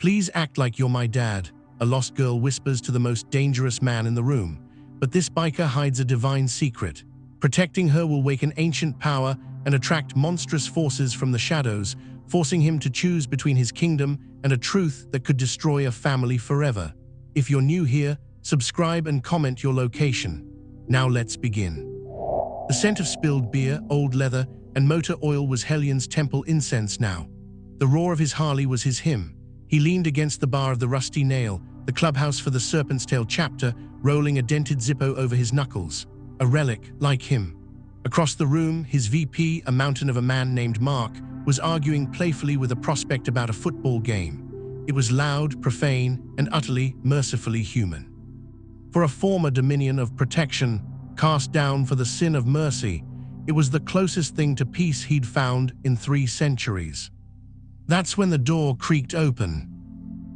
"Please act like you're my dad," a lost girl whispers to the most dangerous man in the room. But this biker hides a divine secret. Protecting her will wake an ancient power and attract monstrous forces from the shadows, forcing him to choose between his kingdom and a truth that could destroy a family forever. If you're new here, subscribe and comment your location. Now let's begin. The scent of spilled beer, old leather, and motor oil was Hellion's temple incense now. The roar of his Harley was his hymn. He leaned against the bar of the Rusty Nail, the clubhouse for the Serpent's Tail chapter, rolling a dented Zippo over his knuckles. A relic, like him. Across the room, his VP, a mountain of a man named Mark, was arguing playfully with a prospect about a football game. It was loud, profane, and utterly, mercifully human. For a former dominion of protection, cast down for the sin of mercy, it was the closest thing to peace he'd found in 3 centuries. That's when the door creaked open.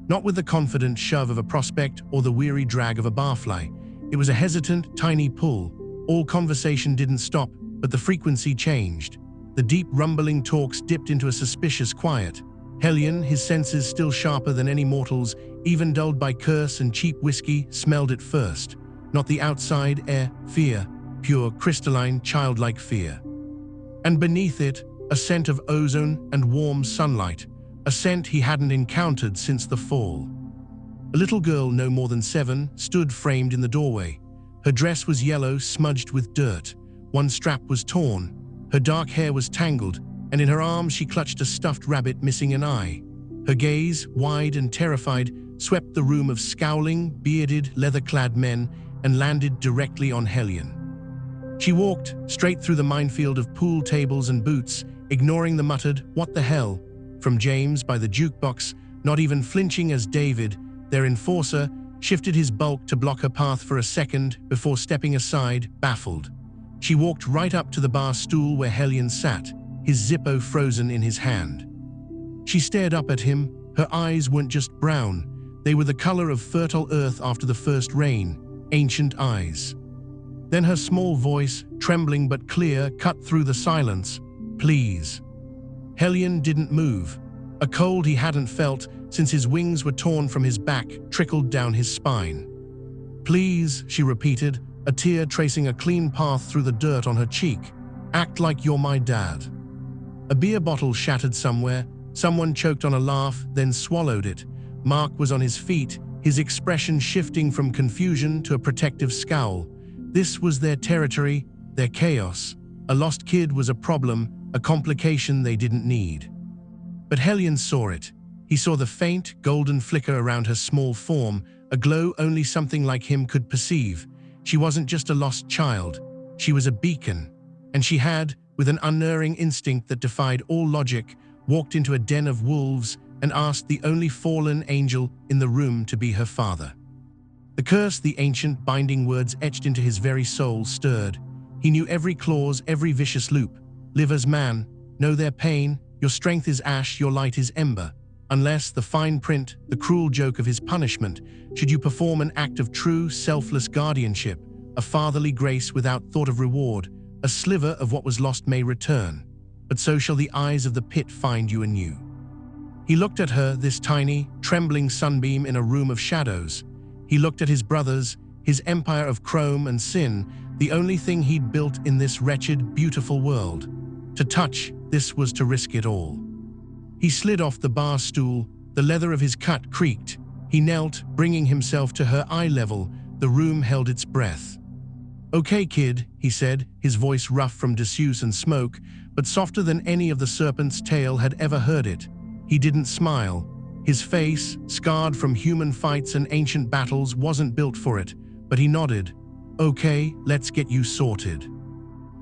Not with the confident shove of a prospect or the weary drag of a barfly. It was a hesitant, tiny pull. All conversation didn't stop, but the frequency changed. The deep, rumbling talks dipped into a suspicious quiet. Hellion, his senses still sharper than any mortal's, even dulled by curse and cheap whiskey, smelled it first. Not the outside air, fear, pure, crystalline, childlike fear. And beneath it, a scent of ozone and warm sunlight, a scent he hadn't encountered since the fall. A little girl, no more than 7, stood framed in the doorway. Her dress was yellow, smudged with dirt. One strap was torn. Her dark hair was tangled, and in her arms she clutched a stuffed rabbit missing an eye. Her gaze, wide and terrified, swept the room of scowling, bearded, leather-clad men and landed directly on Hellion. She walked straight through the minefield of pool tables and boots, ignoring the muttered, "What the hell?" from James by the jukebox, not even flinching as David, their enforcer, shifted his bulk to block her path for a second before stepping aside, baffled. She walked right up to the bar stool where Hellion sat, his Zippo frozen in his hand. She stared up at him. Her eyes weren't just brown. They were the color of fertile earth after the first rain, ancient eyes. Then her small voice, trembling but clear, cut through the silence. "Please." Hellion didn't move. A cold he hadn't felt since his wings were torn from his back trickled down his spine. "Please," she repeated, a tear tracing a clean path through the dirt on her cheek. "Act like you're my dad." A beer bottle shattered somewhere. Someone choked on a laugh, then swallowed it. Mark was on his feet, his expression shifting from confusion to a protective scowl. This was their territory, their chaos. A lost kid was a problem, a complication they didn't need. But Hellion saw it. He saw the faint, golden flicker around her small form, a glow only something like him could perceive. She wasn't just a lost child. She was a beacon. And she had, with an unerring instinct that defied all logic, walked into a den of wolves and asked the only fallen angel in the room to be her father. The curse, the ancient binding words etched into his very soul, stirred. He knew every clause, every vicious loop. "Live as man, know their pain, your strength is ash, your light is ember. Unless the fine print, the cruel joke of his punishment, should you perform an act of true, selfless guardianship, a fatherly grace without thought of reward, a sliver of what was lost may return. But so shall the eyes of the pit find you anew." He looked at her, this tiny, trembling sunbeam in a room of shadows. He looked at his brothers, his empire of chrome and sin, the only thing he'd built in this wretched, beautiful world. To touch, this was to risk it all. He slid off the bar stool, the leather of his cut creaked. He knelt, bringing himself to her eye level. The room held its breath. "Okay, kid," he said, his voice rough from disuse and smoke, but softer than any of the Serpent's Tail had ever heard it. He didn't smile. His face, scarred from human fights and ancient battles, wasn't built for it, but he nodded. "Okay, let's get you sorted."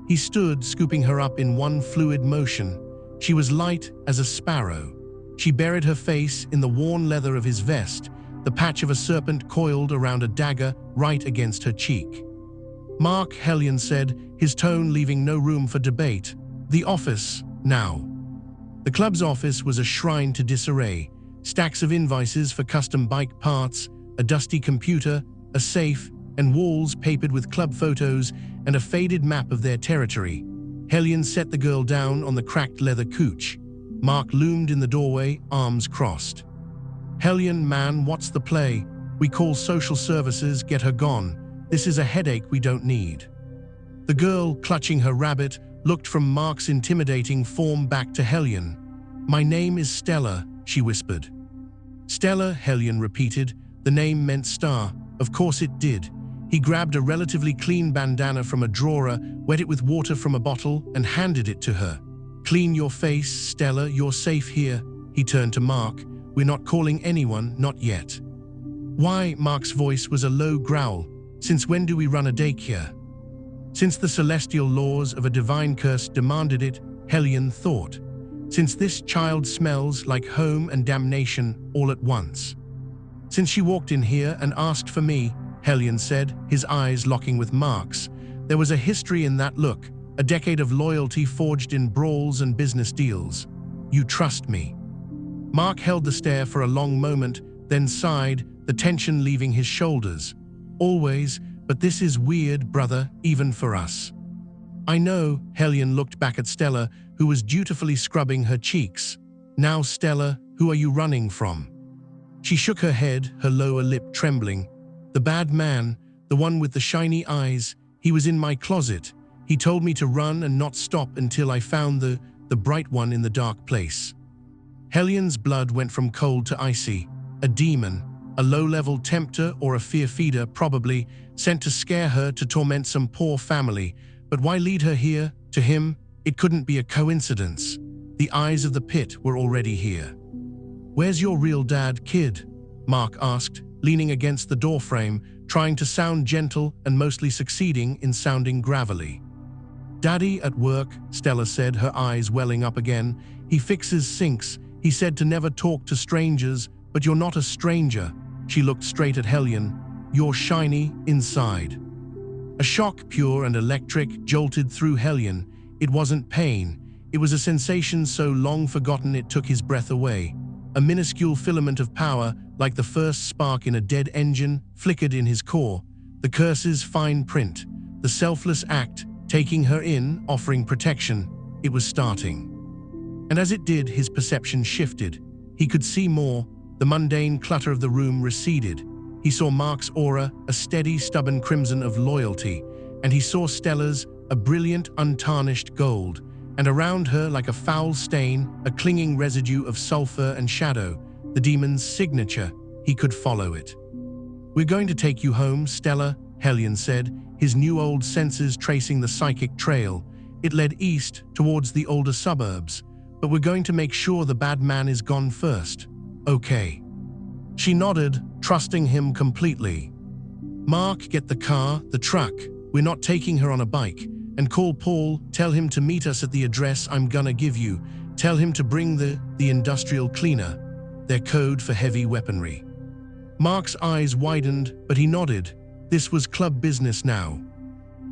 He stood, scooping her up in one fluid motion. She was light as a sparrow. She buried her face in the worn leather of his vest, the patch of a serpent coiled around a dagger right against her cheek. "Mark," Hellion said, his tone leaving no room for debate. "The office, now." The club's office was a shrine to disarray. Stacks of invoices for custom bike parts, a dusty computer, a safe, and walls papered with club photos and a faded map of their territory. Hellion set the girl down on the cracked leather couch. Mark loomed in the doorway, arms crossed. "Hellion, man, what's the play? We call social services, get her gone. This is a headache we don't need." The girl, clutching her rabbit, looked from Mark's intimidating form back to Hellion. "My name is Stella," she whispered. "Stella," Hellion repeated. The name meant star. Of course it did. He grabbed a relatively clean bandana from a drawer, wet it with water from a bottle, and handed it to her. "Clean your face, Stella, you're safe here." He turned to Mark. "We're not calling anyone, not yet." "Why?" Mark's voice was a low growl. "Since when do we run a daycare?" "Since the celestial laws of a divine curse demanded it," Hellion thought. "Since this child smells like home and damnation all at once." "Since she walked in here and asked for me," Hellion said, his eyes locking with Mark's. There was a history in that look, a decade of loyalty forged in brawls and business deals. "You trust me." Mark held the stare for a long moment, then sighed, the tension leaving his shoulders. "Always, but this is weird, brother, even for us." "I know," Hellion looked back at Stella, who was dutifully scrubbing her cheeks. "Now, Stella, who are you running from?" She shook her head, her lower lip trembling. "The bad man, the one with the shiny eyes, he was in my closet. He told me to run and not stop until I found the bright one in the dark place." Hellion's blood went from cold to icy. A demon, a low-level tempter or a fear feeder probably, sent to scare her, to torment some poor family. But why lead her here? To him, it couldn't be a coincidence. The eyes of the pit were already here. "Where's your real dad, kid?" Mark asked, leaning against the doorframe, trying to sound gentle and mostly succeeding in sounding gravelly. "Daddy at work," Stella said, her eyes welling up again. "He fixes sinks. He said to never talk to strangers, but you're not a stranger." She looked straight at Hellion. "You're shiny inside." A shock, pure and electric, jolted through Hellion. It wasn't pain. It was a sensation so long forgotten it took his breath away. A minuscule filament of power, like the first spark in a dead engine, flickered in his core. The curse's fine print. The selfless act, taking her in, offering protection. It was starting. And as it did, his perception shifted. He could see more. The mundane clutter of the room receded. He saw Mark's aura, a steady, stubborn crimson of loyalty, and he saw Stella's, a brilliant, untarnished gold, and around her, like a foul stain, a clinging residue of sulfur and shadow, the demon's signature. He could follow it. "We're going to take you home, Stella," Hellion said, his new old senses tracing the psychic trail. It led east, towards the older suburbs. "But we're going to make sure the bad man is gone first. Okay." She nodded, trusting him completely. "Mark, get the car, the truck. We're not taking her on a bike. And call Paul, tell him to meet us at the address I'm gonna give you. Tell him to bring the industrial cleaner, their code for heavy weaponry." Mark's eyes widened, but he nodded. This was club business now.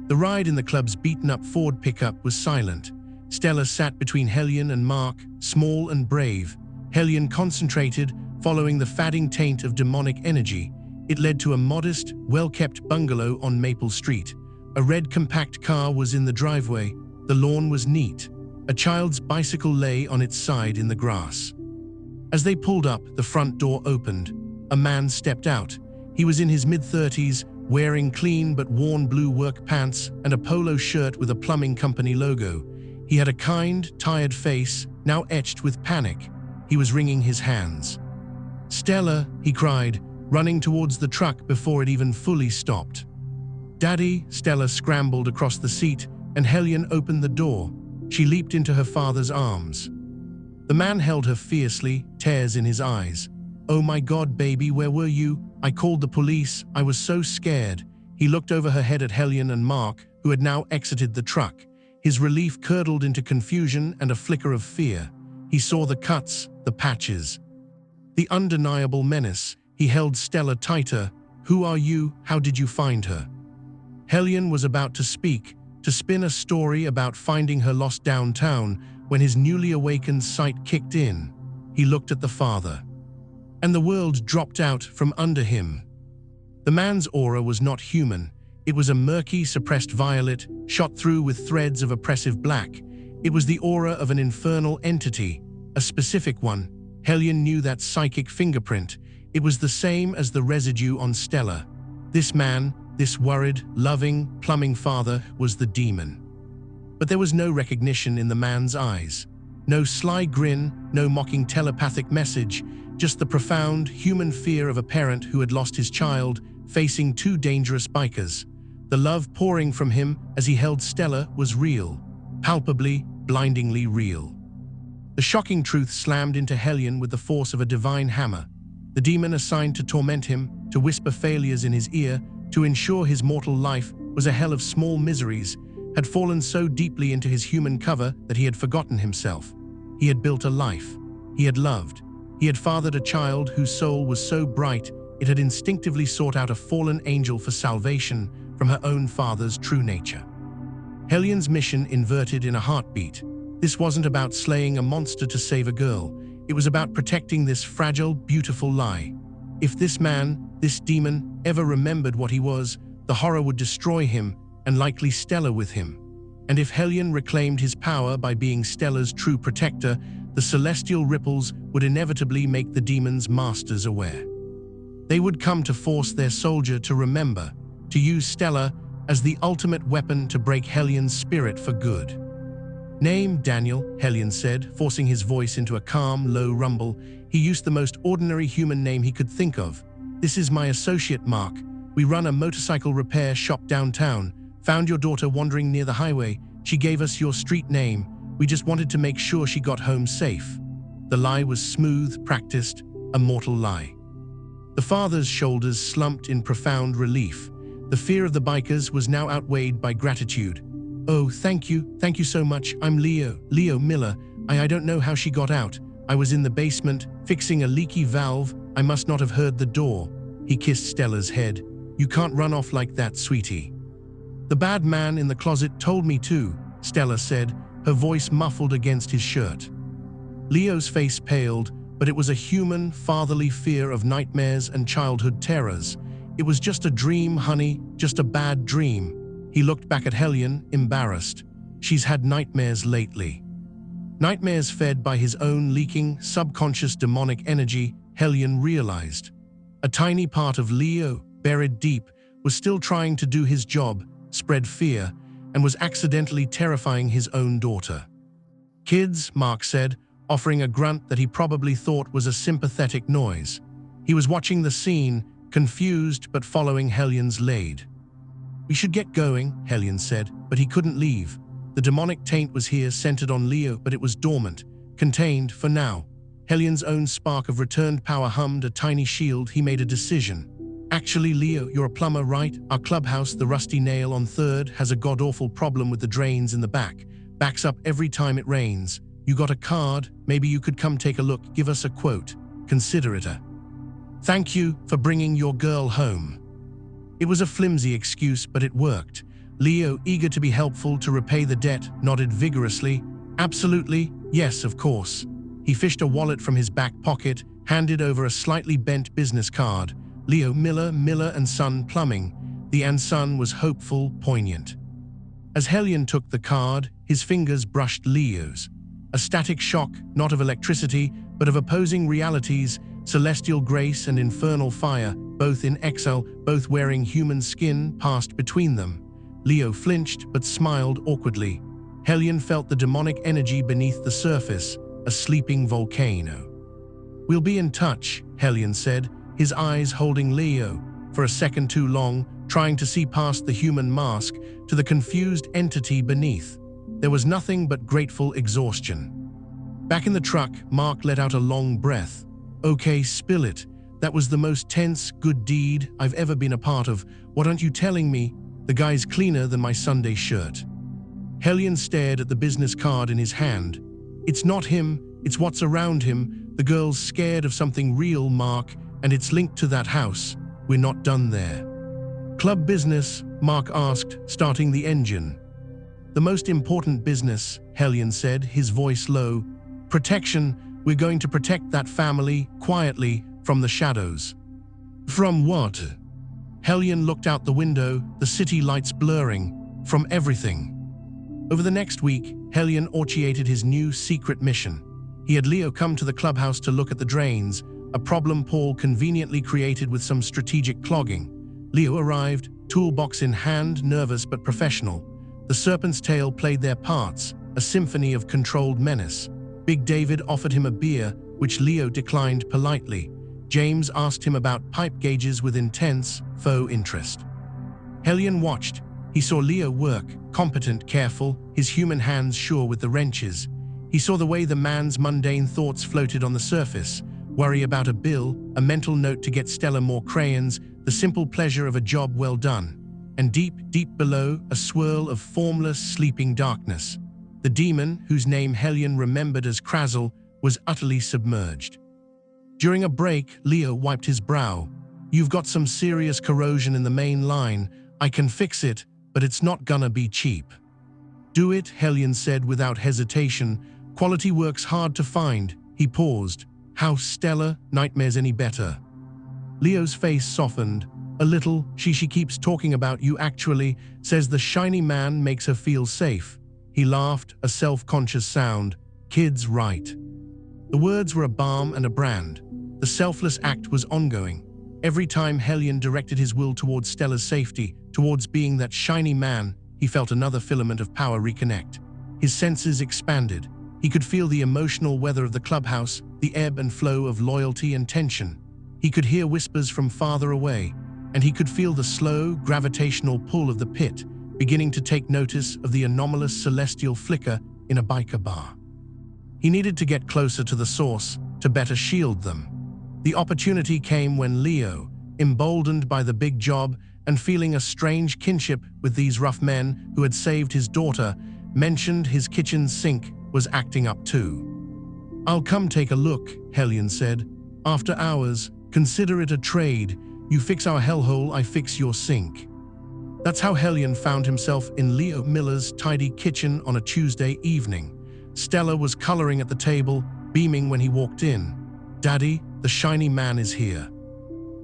The ride in the club's beaten-up Ford pickup was silent. Stella sat between Hellion and Mark, small and brave. Hellion concentrated, following the fading taint of demonic energy. It led to a modest, well-kept bungalow on Maple Street. A red compact car was in the driveway. The lawn was neat. A child's bicycle lay on its side in the grass. As they pulled up, the front door opened. A man stepped out. He was in his mid-30s, wearing clean but worn blue work pants and a polo shirt with a plumbing company logo. He had a kind, tired face, now etched with panic. He was wringing his hands. "Stella," he cried, running towards the truck before it even fully stopped. "Daddy," Stella scrambled across the seat, and Hellion opened the door. She leaped into her father's arms. The man held her fiercely, tears in his eyes. "Oh my God, baby, where were you? I called the police. I was so scared." He looked over her head at Hellion and Mark, who had now exited the truck. His relief curdled into confusion and a flicker of fear. He saw the cuts, the patches. The undeniable menace. He held Stella tighter. "Who are you? How did you find her?" Hellion was about to speak, to spin a story about finding her lost downtown, when his newly awakened sight kicked in. He looked at the father. And the world dropped out from under him. The man's aura was not human. It was a murky, suppressed violet, shot through with threads of oppressive black. It was the aura of an infernal entity, a specific one. Hellion knew that psychic fingerprint. It was the same as the residue on Stella. This man, this worried, loving, plumbing father, was the demon. But there was no recognition in the man's eyes. No sly grin, no mocking telepathic message, just the profound human fear of a parent who had lost his child, facing two dangerous bikers. The love pouring from him as he held Stella was real, palpably, blindingly real. The shocking truth slammed into Hellion with the force of a divine hammer. The demon assigned to torment him, to whisper failures in his ear, to ensure his mortal life was a hell of small miseries, had fallen so deeply into his human cover that he had forgotten himself. He had built a life. He had loved. He had fathered a child whose soul was so bright it had instinctively sought out a fallen angel for salvation from her own father's true nature. Hellion's mission inverted in a heartbeat. This wasn't about slaying a monster to save a girl. It was about protecting this fragile, beautiful lie. If this man, this demon, ever remembered what he was, the horror would destroy him, and likely Stella with him. And if Hellion reclaimed his power by being Stella's true protector, the celestial ripples would inevitably make the demon's masters aware. They would come to force their soldier to remember, to use Stella as the ultimate weapon to break Hellion's spirit for good. "Name, Daniel," Hellion said, forcing his voice into a calm, low rumble. He used the most ordinary human name he could think of. "This is my associate, Mark. We run a motorcycle repair shop downtown. Found your daughter wandering near the highway. She gave us your street name. We just wanted to make sure she got home safe." The lie was smooth, practiced, a mortal lie. The father's shoulders slumped in profound relief. The fear of the bikers was now outweighed by gratitude. "Oh, thank you so much. I'm Leo Miller. I don't know how she got out. I was in the basement, fixing a leaky valve. I must not have heard the door." He kissed Stella's head. "You can't run off like that, sweetie." "The bad man in the closet told me to," Stella said, her voice muffled against his shirt. Leo's face paled, but it was a human, fatherly fear of nightmares and childhood terrors. "It was just a dream, honey, just a bad dream." He looked back at Hellion, embarrassed. "She's had nightmares lately." Nightmares fed by his own leaking, subconscious demonic energy, Hellion realized. A tiny part of Leo, buried deep, was still trying to do his job, spread fear, and was accidentally terrifying his own daughter. "Kids," Mark said, offering a grunt that he probably thought was a sympathetic noise. He was watching the scene, confused but following Hellion's lead. "We should get going," Hellion said, but he couldn't leave. The demonic taint was here, centered on Leo, but it was dormant, contained for now. Hellion's own spark of returned power hummed a tiny shield. He made a decision. "Actually, Leo, you're a plumber, right? Our clubhouse, the Rusty Nail on 3rd, has a god-awful problem with the drains in the back. Backs up every time it rains. You got a card? Maybe you could come take a look, give us a quote. Consider it a thank you for bringing your girl home." It was a flimsy excuse, but it worked. Leo, eager to be helpful to repay the debt, nodded vigorously. "Absolutely, yes, of course." He fished a wallet from his back pocket, handed over a slightly bent business card. "Leo Miller, Miller & Son Plumbing." The "and Son" was hopeful, poignant. As Hellion took the card, his fingers brushed Leo's. A static shock, not of electricity, but of opposing realities, celestial grace and infernal fire, both in exile, both wearing human skin, passed between them. Leo flinched, but smiled awkwardly. Hellion felt the demonic energy beneath the surface, a sleeping volcano. "We'll be in touch," Hellion said, his eyes holding Leo, for a second too long, trying to see past the human mask to the confused entity beneath. There was nothing but grateful exhaustion. Back in the truck, Mark let out a long breath. "Okay, spill it. That was the most tense, good deed I've ever been a part of. What aren't you telling me? The guy's cleaner than my Sunday shirt." Hellion stared at the business card in his hand. "It's not him, it's what's around him. The girl's scared of something real, Mark, and it's linked to that house. We're not done there." "Club business?" Mark asked, starting the engine. "The most important business," Hellion said, his voice low. "Protection. We're going to protect that family, quietly, from the shadows." "From what?" Hellion looked out the window, the city lights blurring. "From everything." Over the next week, Hellion orchestrated his new secret mission. He had Leo come to the clubhouse to look at the drains, a problem Paul conveniently created with some strategic clogging. Leo arrived, toolbox in hand, nervous but professional. The serpent's tail played their parts, a symphony of controlled menace. Big David offered him a beer, which Leo declined politely. James asked him about pipe gauges with intense, faux interest. Hellion watched. He saw Leo work, competent, careful, his human hands sure with the wrenches. He saw the way the man's mundane thoughts floated on the surface. Worry about a bill, a mental note to get Stella more crayons, the simple pleasure of a job well done. And deep, deep below, a swirl of formless, sleeping darkness. The demon, whose name Hellion remembered as Krazel, was utterly submerged. During a break, Leo wiped his brow. "You've got some serious corrosion in the main line. I can fix it, but it's not gonna be cheap." "Do it," Hellion said without hesitation. "Quality work's hard to find." He paused. "How Stella? Nightmares any better?" Leo's face softened. "A little. She keeps talking about you actually, says the shiny man makes her feel safe." He laughed, a self-conscious sound. "Kid's right." The words were a balm and a brand. The selfless act was ongoing. Every time Hellion directed his will towards Stella's safety, towards being that shiny man, he felt another filament of power reconnect. His senses expanded. He could feel the emotional weather of the clubhouse, the ebb and flow of loyalty and tension. He could hear whispers from farther away, and he could feel the slow, gravitational pull of the pit, beginning to take notice of the anomalous celestial flicker in a biker bar. He needed to get closer to the source, to better shield them. The opportunity came when Leo, emboldened by the big job and feeling a strange kinship with these rough men who had saved his daughter, mentioned his kitchen sink was acting up too. "I'll come take a look," Hellion said. "After hours, consider it a trade. You fix our hellhole, I fix your sink." That's how Hellion found himself in Leo Miller's tidy kitchen on a Tuesday evening. Stella was coloring at the table, beaming when he walked in. "Daddy, the shiny man is here."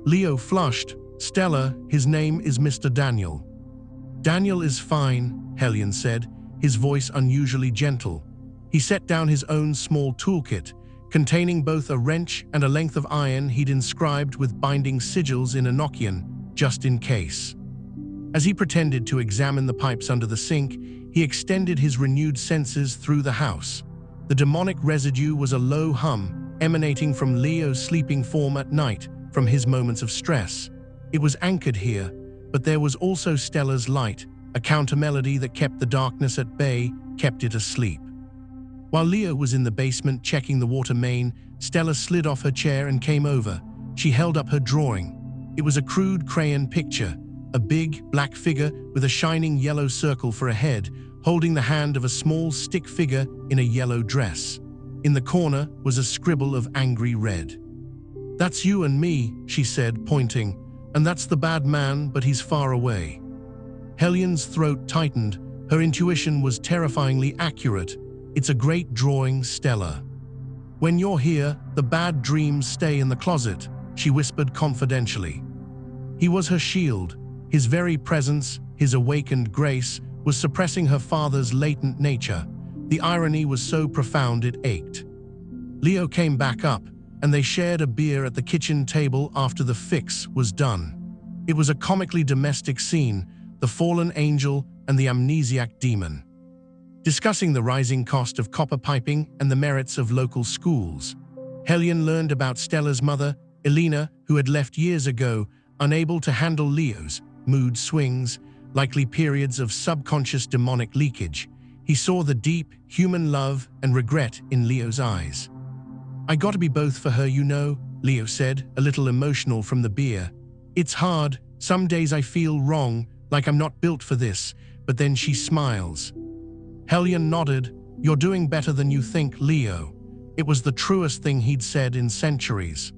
Leo flushed. "Stella, his name is Mr. Daniel." "Daniel is fine," Hellion said, his voice unusually gentle. He set down his own small toolkit, containing both a wrench and a length of iron he'd inscribed with binding sigils in Enochian, just in case. As he pretended to examine the pipes under the sink, he extended his renewed senses through the house. The demonic residue was a low hum, emanating from Leo's sleeping form at night, from his moments of stress. It was anchored here, but there was also Stella's light, a counter-melody that kept the darkness at bay, kept it asleep. While Leo was in the basement checking the water main, Stella slid off her chair and came over. She held up her drawing. It was a crude crayon picture, a big, black figure with a shining yellow circle for a head, holding the hand of a small stick figure in a yellow dress. In the corner was a scribble of angry red. "That's you and me," she said, pointing. "And that's the bad man, but he's far away." Hellion's throat tightened. Her intuition was terrifyingly accurate. "It's a great drawing, Stella. When you're here, the bad dreams stay in the closet," she whispered confidentially. He was her shield. His very presence, his awakened grace, was suppressing her father's latent nature. The irony was so profound it ached. Leo came back up, and they shared a beer at the kitchen table after the fix was done. It was a comically domestic scene, the fallen angel and the amnesiac demon, discussing the rising cost of copper piping and the merits of local schools. Hellion learned about Stella's mother, Elena, who had left years ago, unable to handle Leo's mood swings, likely periods of subconscious demonic leakage. He saw the deep, human love and regret in Leo's eyes. "I gotta be both for her, you know," Leo said, a little emotional from the beer. "It's hard. Some days I feel wrong, like I'm not built for this, but then she smiles." Hellion nodded. "You're doing better than you think, Leo." It was the truest thing he'd said in centuries.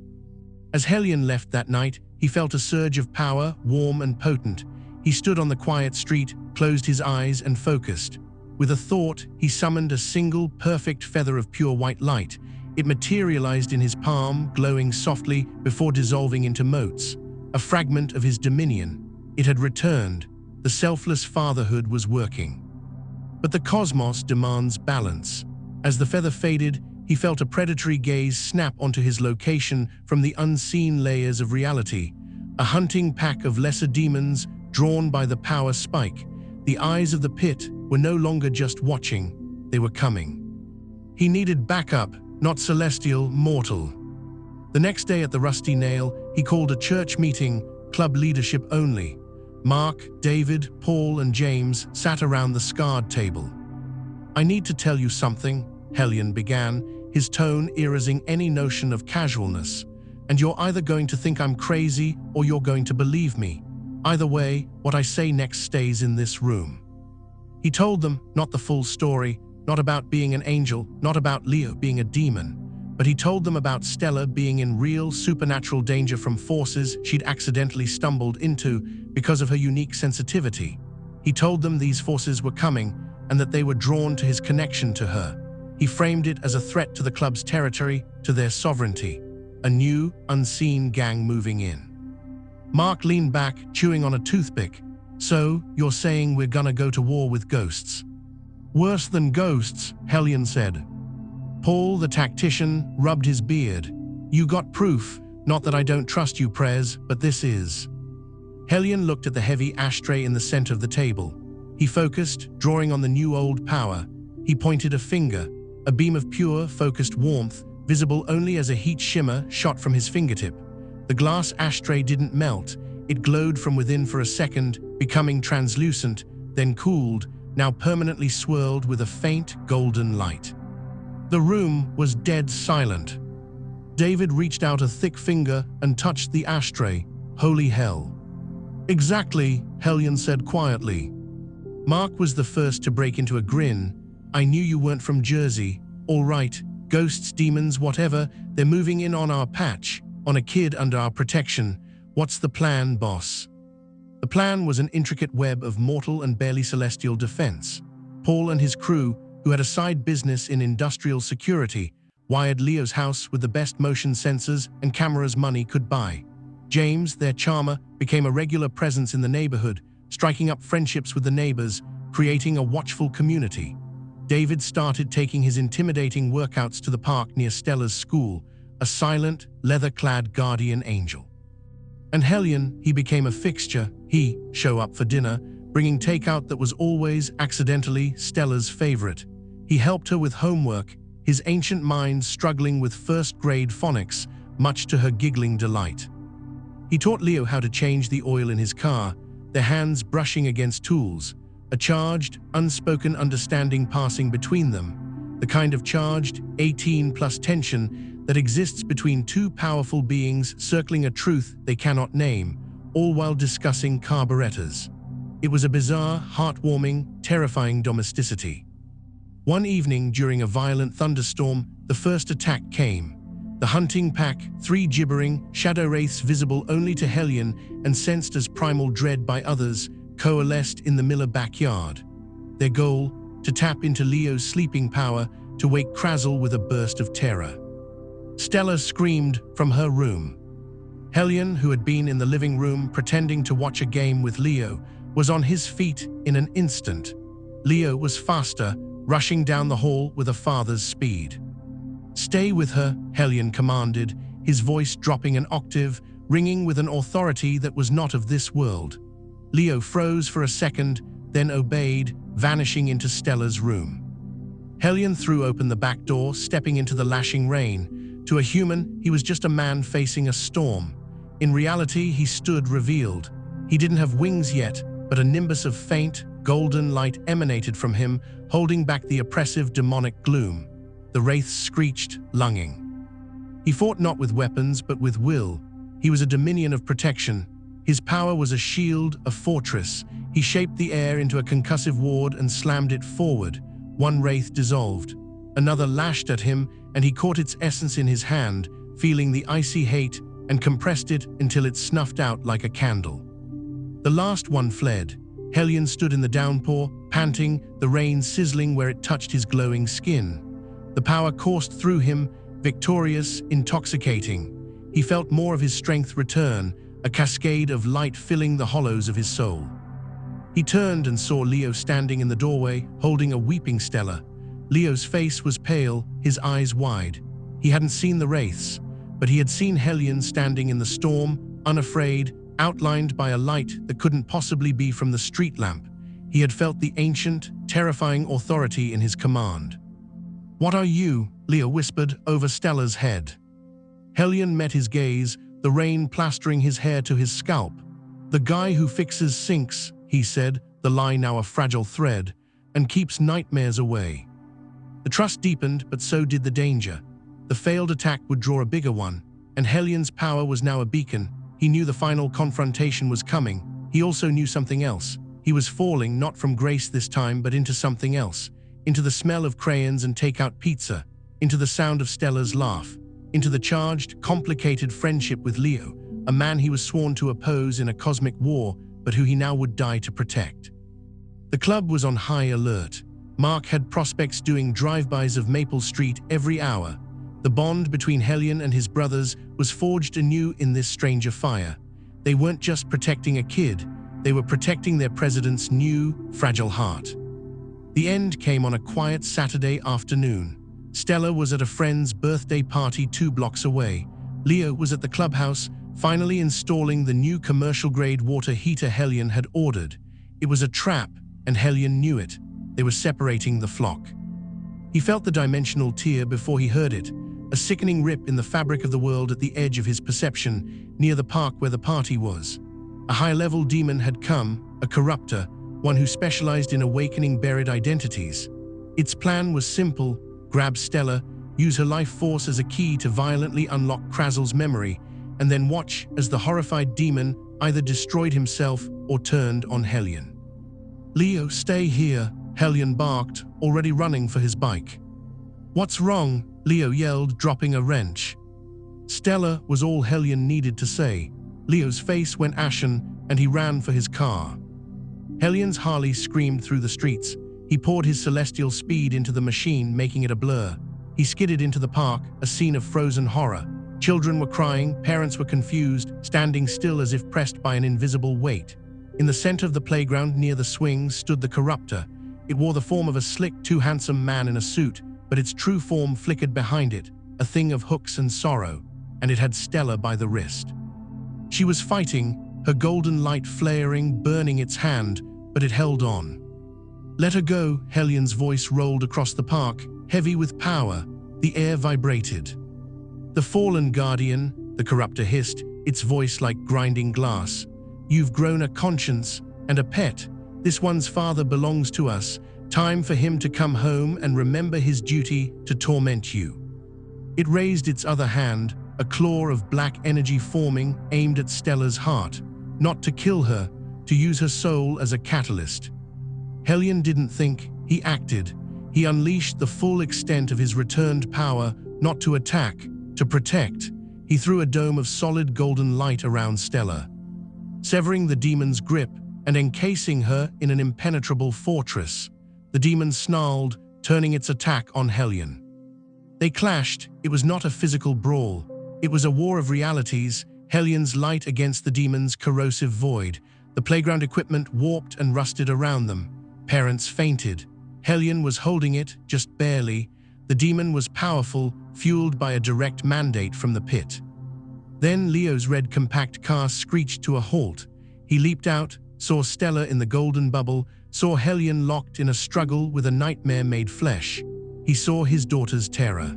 As Hellion left that night, he felt a surge of power, warm and potent. He stood on the quiet street, closed his eyes and focused. With a thought, he summoned a single, perfect feather of pure white light. It materialized in his palm, glowing softly before dissolving into motes. A fragment of his dominion. It had returned. The selfless fatherhood was working. But the cosmos demands balance. As the feather faded, He felt a predatory gaze snap onto his location from the unseen layers of reality, a hunting pack of lesser demons drawn by the power spike. The eyes of the pit were no longer just watching, they were coming. He needed backup, not celestial, mortal. The next day at the Rusty Nail, he called a church meeting, club leadership only. Mark, David, Paul, and James sat around the scarred table. "I need to tell you something," Hellion began, his tone erasing any notion of casualness. "And you're either going to think I'm crazy or you're going to believe me. Either way, what I say next stays in this room." He told them not the full story, not about being an angel, not about Leo being a demon, but he told them about Stella being in real supernatural danger from forces she'd accidentally stumbled into because of her unique sensitivity. He told them these forces were coming and that they were drawn to his connection to her. He framed it as a threat to the club's territory, to their sovereignty, a new, unseen gang moving in. Mark leaned back, chewing on a toothpick. "So, you're saying we're gonna go to war with ghosts?" "Worse than ghosts," Hellion said. Paul, the tactician, rubbed his beard. "You got proof, not that I don't trust you, Prez, but this is." Hellion looked at the heavy ashtray in the center of the table. He focused, drawing on the new old power. He pointed a finger, a beam of pure, focused warmth, visible only as a heat shimmer shot from his fingertip. The glass ashtray didn't melt. It glowed from within for a second, becoming translucent, then cooled, now permanently swirled with a faint golden light. The room was dead silent. David reached out a thick finger and touched the ashtray. "Holy hell." "Exactly," Hellion said quietly. Mark was the first to break into a grin. "I knew you weren't from Jersey. All right, ghosts, demons, whatever, they're moving in on our patch, on a kid under our protection. What's the plan, boss?" The plan was an intricate web of mortal and barely celestial defense. Paul and his crew, who had a side business in industrial security, wired Leo's house with the best motion sensors and cameras money could buy. James, their charmer, became a regular presence in the neighborhood, striking up friendships with the neighbors, creating a watchful community. David started taking his intimidating workouts to the park near Stella's school, a silent, leather-clad guardian angel. And Hellion, he became a fixture. He'd show up for dinner, bringing takeout that was always, accidentally, Stella's favorite. He helped her with homework, his ancient mind struggling with first-grade phonics, much to her giggling delight. He taught Leo how to change the oil in his car, their hands brushing against tools, a charged, unspoken understanding passing between them, the kind of charged, 18-plus tension that exists between two powerful beings circling a truth they cannot name, all while discussing carburetors. It was a bizarre, heartwarming, terrifying domesticity. One evening during a violent thunderstorm, the first attack came. The hunting pack, 3 gibbering, shadow wraiths visible only to Hellion and sensed as primal dread by others, coalesced in the Miller backyard. Their goal, to tap into Leo's sleeping power, to wake Krazel with a burst of terror. Stella screamed from her room. Hellion, who had been in the living room pretending to watch a game with Leo, was on his feet in an instant. Leo was faster, rushing down the hall with a father's speed. "Stay with her," Hellion commanded, his voice dropping an octave, ringing with an authority that was not of this world. Leo froze for a second, then obeyed, vanishing into Stella's room. Hellion threw open the back door, stepping into the lashing rain. To a human, he was just a man facing a storm. In reality, he stood revealed. He didn't have wings yet, but a nimbus of faint, golden light emanated from him, holding back the oppressive demonic gloom. The wraiths screeched, lunging. He fought not with weapons, but with will. He was a dominion of protection. His power was a shield, a fortress. He shaped the air into a concussive ward and slammed it forward. One wraith dissolved. Another lashed at him, and he caught its essence in his hand, feeling the icy hate, and compressed it until it snuffed out like a candle. The last one fled. Hellion stood in the downpour, panting, the rain sizzling where it touched his glowing skin. The power coursed through him, victorious, intoxicating. He felt more of his strength return, a cascade of light filling the hollows of his soul. He turned and saw Leo standing in the doorway, holding a weeping Stella. Leo's face was pale, his eyes wide. He hadn't seen the wraiths, but he had seen Hellion standing in the storm, unafraid, outlined by a light that couldn't possibly be from the street lamp. He had felt the ancient, terrifying authority in his command. "What are you?" Leo whispered over Stella's head. Hellion met his gaze, the rain plastering his hair to his scalp. "The guy who fixes sinks," he said, the lie now a fragile thread, "and keeps nightmares away." The trust deepened, but so did the danger. The failed attack would draw a bigger one, and Hellion's power was now a beacon. He knew the final confrontation was coming. He also knew something else. He was falling, not from grace this time, but into something else. Into the smell of crayons and takeout pizza. Into the sound of Stella's laugh. Into the charged, complicated friendship with Leo, a man he was sworn to oppose in a cosmic war, but who he now would die to protect. The club was on high alert. Mark had prospects doing drive-bys of Maple Street every hour. The bond between Hellion and his brothers was forged anew in this stranger fire. They weren't just protecting a kid, they were protecting their president's new, fragile heart. The end came on a quiet Saturday afternoon. Stella was at a friend's birthday party 2 blocks away. Leo was at the clubhouse, finally installing the new commercial-grade water heater Hellion had ordered. It was a trap, and Hellion knew it. They were separating the flock. He felt the dimensional tear before he heard it, a sickening rip in the fabric of the world at the edge of his perception, near the park where the party was. A high-level demon had come, a corruptor, one who specialized in awakening buried identities. Its plan was simple: grab Stella, use her life force as a key to violently unlock Krazel's memory, and then watch as the horrified demon either destroyed himself or turned on Hellion. "Leo, stay here," Hellion barked, already running for his bike. "What's wrong?" Leo yelled, dropping a wrench. Stella was all Hellion needed to say. Leo's face went ashen, and he ran for his car. Hellion's Harley screamed through the streets. He poured his celestial speed into the machine, making it a blur. He skidded into the park, a scene of frozen horror. Children were crying, parents were confused, standing still as if pressed by an invisible weight. In the center of the playground near the swings stood the corruptor. It wore the form of a slick, too-handsome man in a suit, but its true form flickered behind it, a thing of hooks and sorrow, and it had Stella by the wrist. She was fighting, her golden light flaring, burning its hand, but it held on. "Let her go," Hellion's voice rolled across the park, heavy with power. The air vibrated. "The fallen guardian," the corruptor hissed, its voice like grinding glass. "You've grown a conscience and a pet. This one's father belongs to us. Time for him to come home and remember his duty to torment you." It raised its other hand, a claw of black energy forming, aimed at Stella's heart. Not to kill her, to use her soul as a catalyst. Hellion didn't think, he acted. He unleashed the full extent of his returned power, not to attack, to protect. He threw a dome of solid golden light around Stella, severing the demon's grip and encasing her in an impenetrable fortress. The demon snarled, turning its attack on Hellion. They clashed. It was not a physical brawl. It was a war of realities, Hellion's light against the demon's corrosive void. The playground equipment warped and rusted around them. Parents fainted. Hellion was holding it, just barely. The demon was powerful, fueled by a direct mandate from the pit. Then Leo's red compact car screeched to a halt. He leaped out, saw Stella in the golden bubble, saw Hellion locked in a struggle with a nightmare made flesh. He saw his daughter's terror.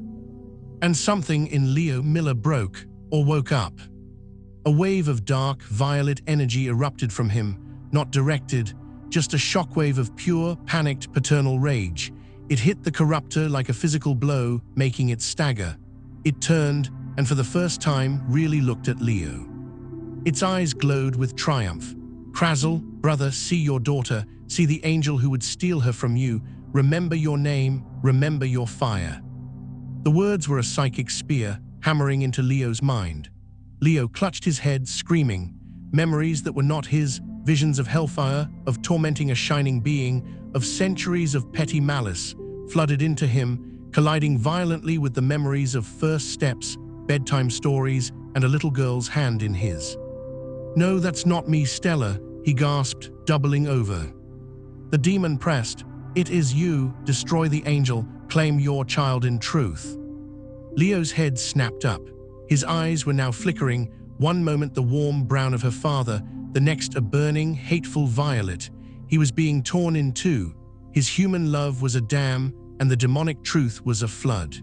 And something in Leo Miller broke, or woke up. A wave of dark, violet energy erupted from him, not directed, just a shockwave of pure, panicked paternal rage. It hit the corruptor like a physical blow, making it stagger. It turned, and for the first time really looked at Leo. Its eyes glowed with triumph. "Krazel, brother, see your daughter, see the angel who would steal her from you. Remember your name, remember your fire." The words were a psychic spear, hammering into Leo's mind. Leo clutched his head, screaming. Memories that were not his, visions of hellfire, of tormenting a shining being, of centuries of petty malice, flooded into him, colliding violently with the memories of first steps, bedtime stories, and a little girl's hand in his. "No, that's not me, Stella," he gasped, doubling over. The demon pressed. "It is you, destroy the angel, claim your child in truth." Leo's head snapped up. His eyes were now flickering, one moment the warm brown of her father, the next a burning, hateful violet. He was being torn in two. His human love was a dam, and the demonic truth was a flood.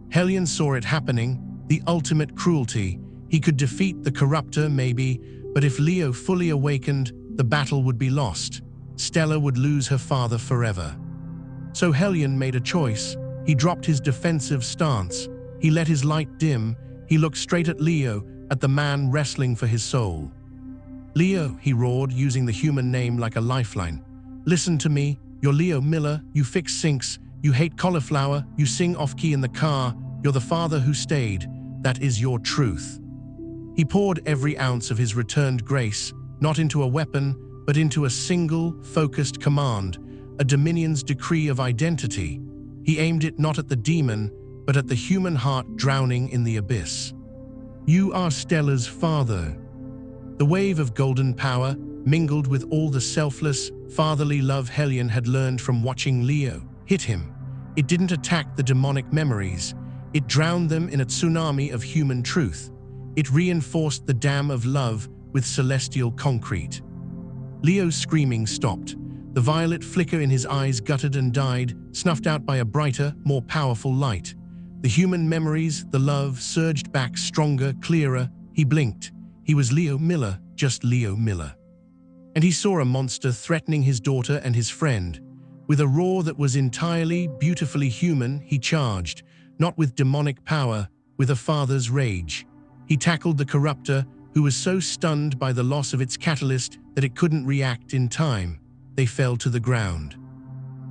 Hellion saw it happening, the ultimate cruelty. He could defeat the corruptor, maybe, but if Leo fully awakened, the battle would be lost. Stella would lose her father forever. So Hellion made a choice. He dropped his defensive stance. He let his light dim. He looked straight at Leo, at the man wrestling for his soul. "Leo," he roared, using the human name like a lifeline. "Listen to me. You're Leo Miller. You fix sinks. You hate cauliflower. You sing off-key in the car. You're the father who stayed. That is your truth." He poured every ounce of his returned grace, not into a weapon, but into a single, focused command, a dominion's decree of identity. He aimed it not at the demon, but at the human heart drowning in the abyss. "You are Stella's father." The wave of golden power mingled with all the selfless, fatherly love Hellion had learned from watching Leo hit him. It didn't attack the demonic memories. It drowned them in a tsunami of human truth. It reinforced the dam of love with celestial concrete. Leo's screaming stopped. The violet flicker in his eyes guttered and died, snuffed out by a brighter, more powerful light. The human memories, the love, surged back stronger, clearer. He blinked. He was Leo Miller, just Leo Miller. And he saw a monster threatening his daughter and his friend. With a roar that was entirely, beautifully human, he charged, not with demonic power, with a father's rage. He tackled the corruptor, who was so stunned by the loss of its catalyst that it couldn't react in time. They fell to the ground.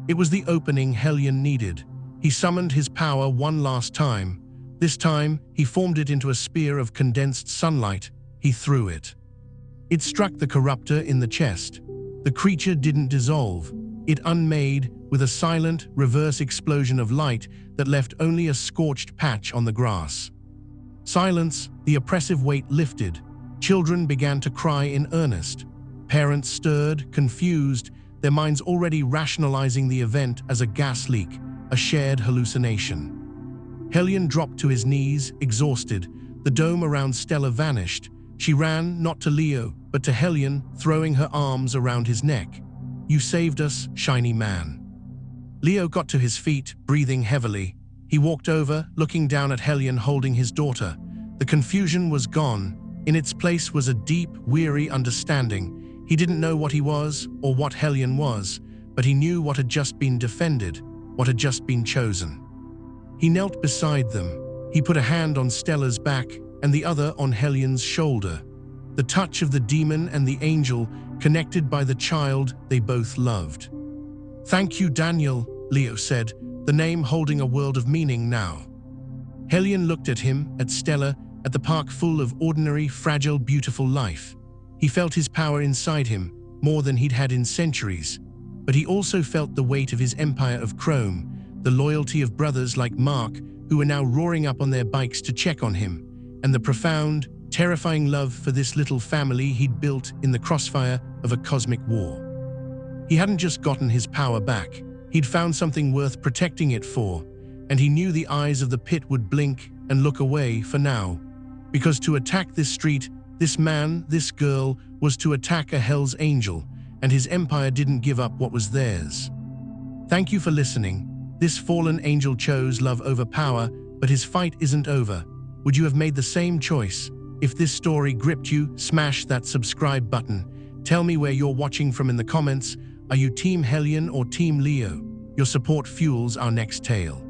It was the opening Hellion needed. He summoned his power one last time. This time, he formed it into a spear of condensed sunlight. He threw it. It struck the corruptor in the chest. The creature didn't dissolve. It unmade with a silent, reverse explosion of light that left only a scorched patch on the grass. Silence, the oppressive weight lifted. Children began to cry in earnest. Parents stirred, confused, their minds already rationalizing the event as a gas leak, a shared hallucination. Hellion dropped to his knees, exhausted. The dome around Stella vanished. She ran, not to Leo, but to Hellion, throwing her arms around his neck. "You saved us, shiny man." Leo got to his feet, breathing heavily. He walked over, looking down at Hellion holding his daughter. The confusion was gone. In its place was a deep, weary understanding. He didn't know what he was or what Hellion was, but he knew what had just been defended, what had just been chosen. He knelt beside them. He put a hand on Stella's back and the other on Hellion's shoulder. The touch of the demon and the angel connected by the child they both loved. "Thank you, Daniel," Leo said, the name holding a world of meaning now. Hellion looked at him, at Stella, at the park full of ordinary, fragile, beautiful life. He felt his power inside him, more than he'd had in centuries. But he also felt the weight of his empire of chrome, the loyalty of brothers like Mark, who were now roaring up on their bikes to check on him, and the profound, terrifying love for this little family he'd built in the crossfire of a cosmic war. He hadn't just gotten his power back. He'd found something worth protecting it for, and he knew the eyes of the pit would blink and look away for now. Because to attack this street, this man, this girl, was to attack a Hell's Angel, and his empire didn't give up what was theirs. Thank you for listening. This fallen angel chose love over power, but his fight isn't over. Would you have made the same choice? If this story gripped you, smash that subscribe button. Tell me where you're watching from in the comments. Are you Team Hellion or Team Leo? Your support fuels our next tale.